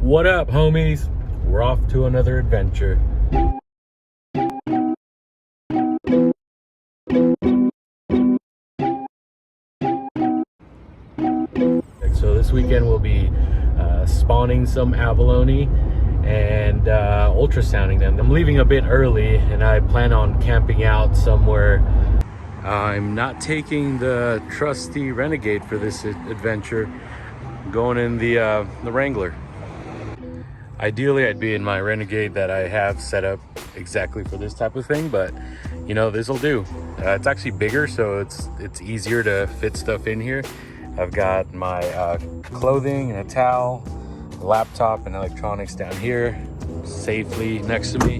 What up, homies? We're off to another adventure. So this weekend we'll be spawning some abalone and ultrasounding them. I'm leaving a bit early and I plan on camping out somewhere. I'm not taking the trusty Renegade for this adventure. I'm going in the Wrangler. Ideally, I'd be in my Renegade that I have set up exactly for this type of thing, but you know, this'll do. It's actually bigger, so it's easier to fit stuff in here. I've got my clothing and a towel, a laptop and electronics down here, safely next to me.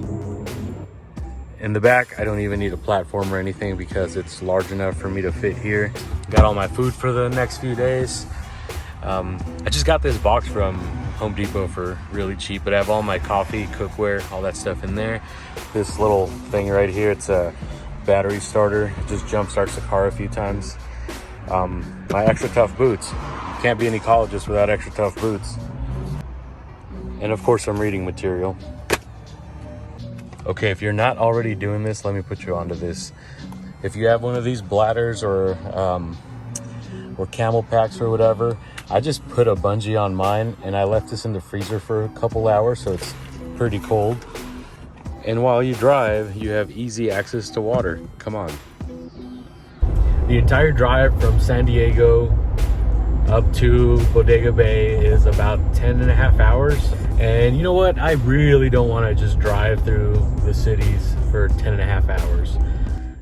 In the back, I don't even need a platform or anything because it's large enough for me to fit here. Got all my food for the next few days. I just got this box from Home Depot for really cheap, but I have all my coffee, cookware, all that stuff in there. This little thing right here, it's a battery starter. It just jump starts the car a few times. My extra tough boots. Can't be an ecologist without extra tough boots. And of course, some reading material. Okay, if you're not already doing this, let me put you onto this. If you have one of these bladders or camel packs or whatever, I just put a bungee on mine and I left this in the freezer for a couple hours, so it's pretty cold. And while you drive, you have easy access to water. Come on. The entire drive from San Diego up to Bodega Bay is about 10.5 hours. And you know what? I really don't want to just drive through the cities for 10.5 hours.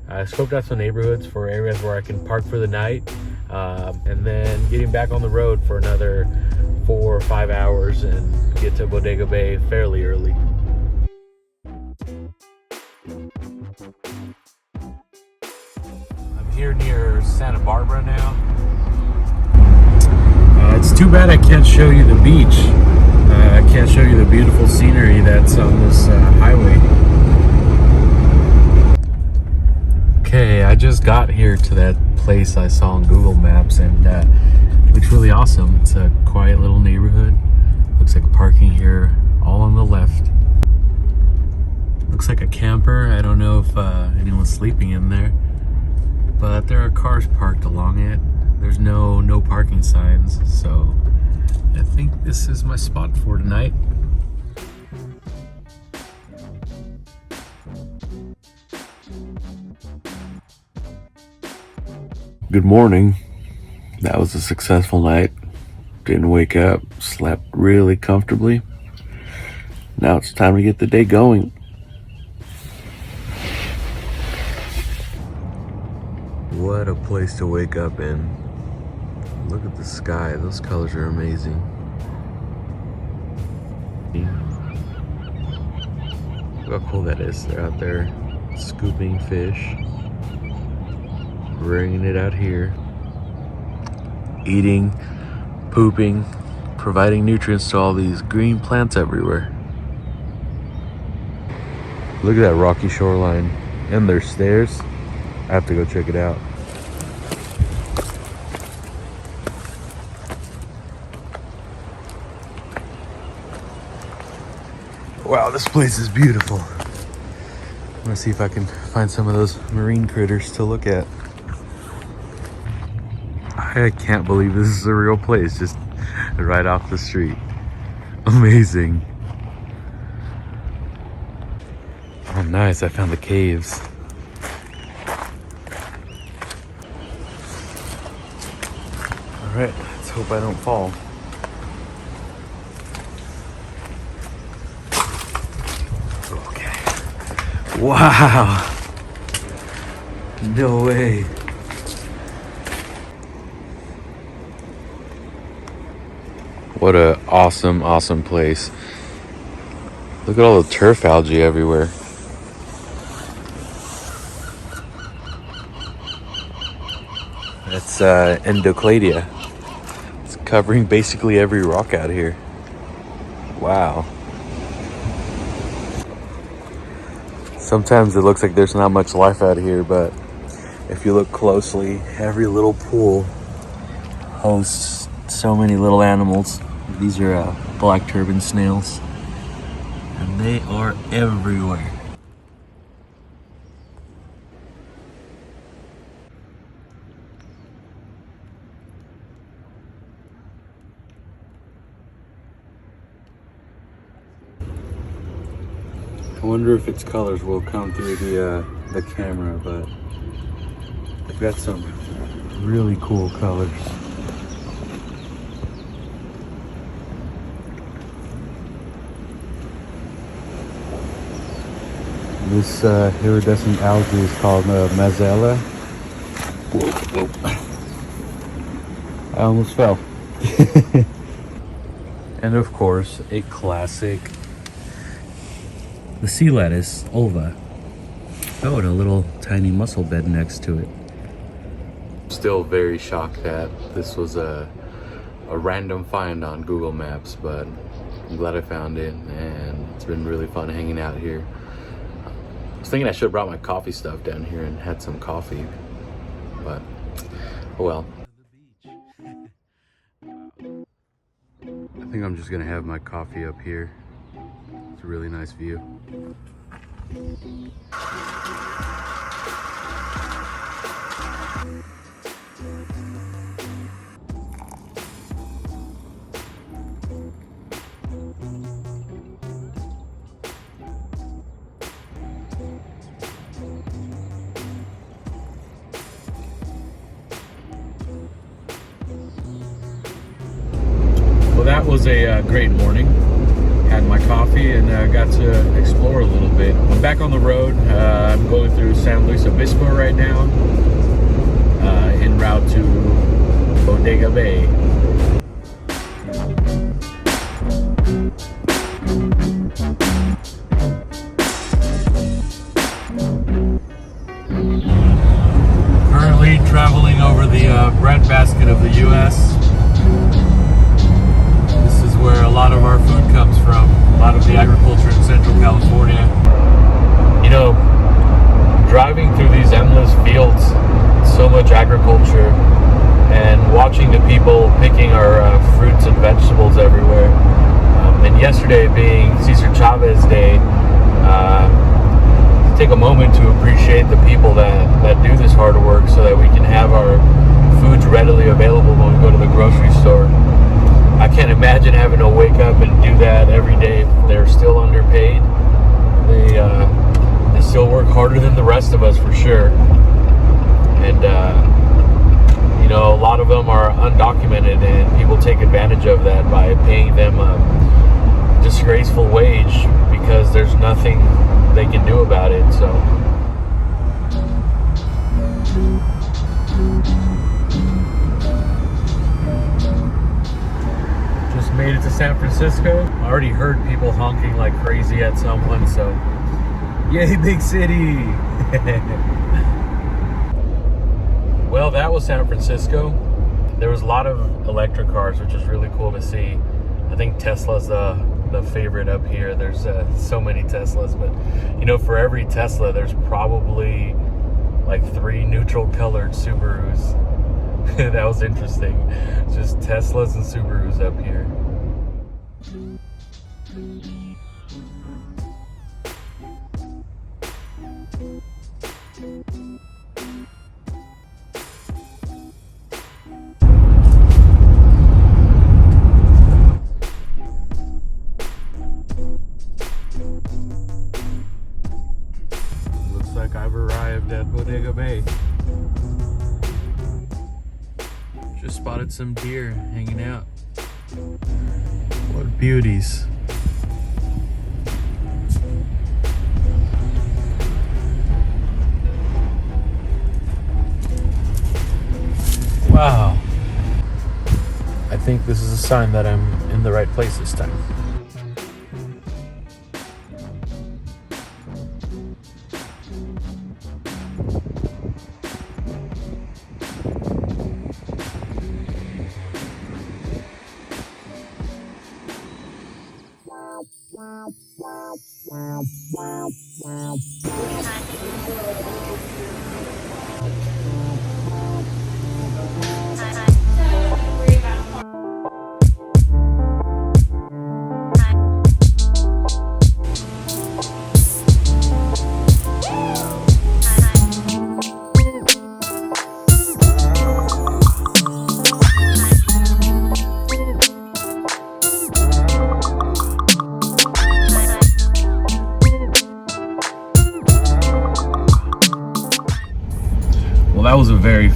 I scoped out some neighborhoods for areas where I can park for the night, and then getting back on the road for another 4 or 5 hours and get to Bodega Bay fairly early. I'm here near Santa Barbara now. It's too bad I can't show you the beach. I can't show you the beautiful scenery that's on this highway. Okay, I just got here to that place I saw on Google Maps, and it looks really awesome. It's a quiet little neighborhood. Looks like parking here all on the left. Looks like a camper. I don't know if anyone's sleeping in there, but there are cars parked along it. There's no parking signs, so I think this is my spot for tonight. Good morning. That was a successful night. Didn't wake up, slept really comfortably. Now it's time to get the day going. What a place to wake up in. Look at the sky, those colors are amazing. Look how cool that is. They're out there scooping fish, bringing it out here, eating, pooping, providing nutrients to all these green plants everywhere. Look at that rocky shoreline, and there's stairs. I have to go check it out. Wow, this place is beautiful. I'm gonna see if I can find some of those marine critters to look at. I can't believe this is a real place, just right off the street. Amazing. Oh, nice, I found the caves. All right, let's hope I don't fall. Okay. Wow. No way. What a awesome place. Look at all the turf algae everywhere. That's endocladia. It's covering basically every rock out here. Wow. Sometimes it looks like there's not much life out here, but if you look closely, every little pool hosts so many little animals. These are black turban snails. And they are everywhere. I wonder if its colors will come through the camera, but they've got some really cool colors. This iridescent algae is called Mazella. Whoa, whoa. I almost fell. And of course, a classic, the sea lettuce, ulva. Oh, and a little tiny mussel bed next to it. Still very shocked that this was a random find on Google Maps, but I'm glad I found it, and it's been really fun hanging out here. I was thinking I should have brought my coffee stuff down here and had some coffee, but oh well. I think I'm just gonna have my coffee up here. It's a really nice view. Well, that was a great morning. Had my coffee and got to explore a little bit. I'm back on the road. I'm going through San Luis Obispo right now, en route to Bodega Bay. Currently traveling over the breadbasket of the U.S. Where a lot of our food comes from, a lot of the agriculture in Central California. You know, driving through these endless fields, so much agriculture, and watching the people picking our fruits and vegetables everywhere. And yesterday being Cesar Chavez Day, take a moment to appreciate the people that do this hard work so that we can have our foods readily available when we go to the grocery store. I can't imagine having to wake up and do that every day. They're still underpaid. They still work harder than the rest of us for sure. And you know, a lot of them are undocumented, and people take advantage of that by paying them a disgraceful wage because there's nothing they can do about it. So. Made it to San Francisco. I already heard people honking like crazy at someone, so yay, big city. Well, that was San Francisco. There was a lot of electric cars, which is really cool to see. I think Tesla's the favorite up here. There's so many Teslas, but you know, for every Tesla there's probably like 3 neutral colored Subarus. That was interesting. Just Teslas and Subarus up here. Looks like I've arrived at Bodega Bay. Just spotted some deer hanging out. What beauties. Wow. I think this is a sign that I'm in the right place this time.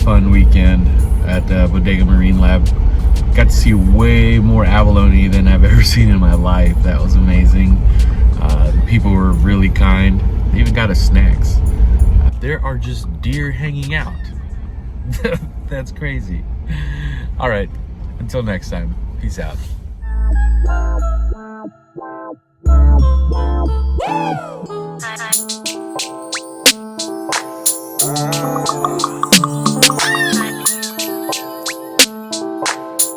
fun weekend at Bodega Marine Lab. Got to see way more abalone than I've ever seen in my life. That was amazing. The people were really kind. They even got us snacks. There are just deer hanging out. That's crazy. All right, until next time, peace out. Woo!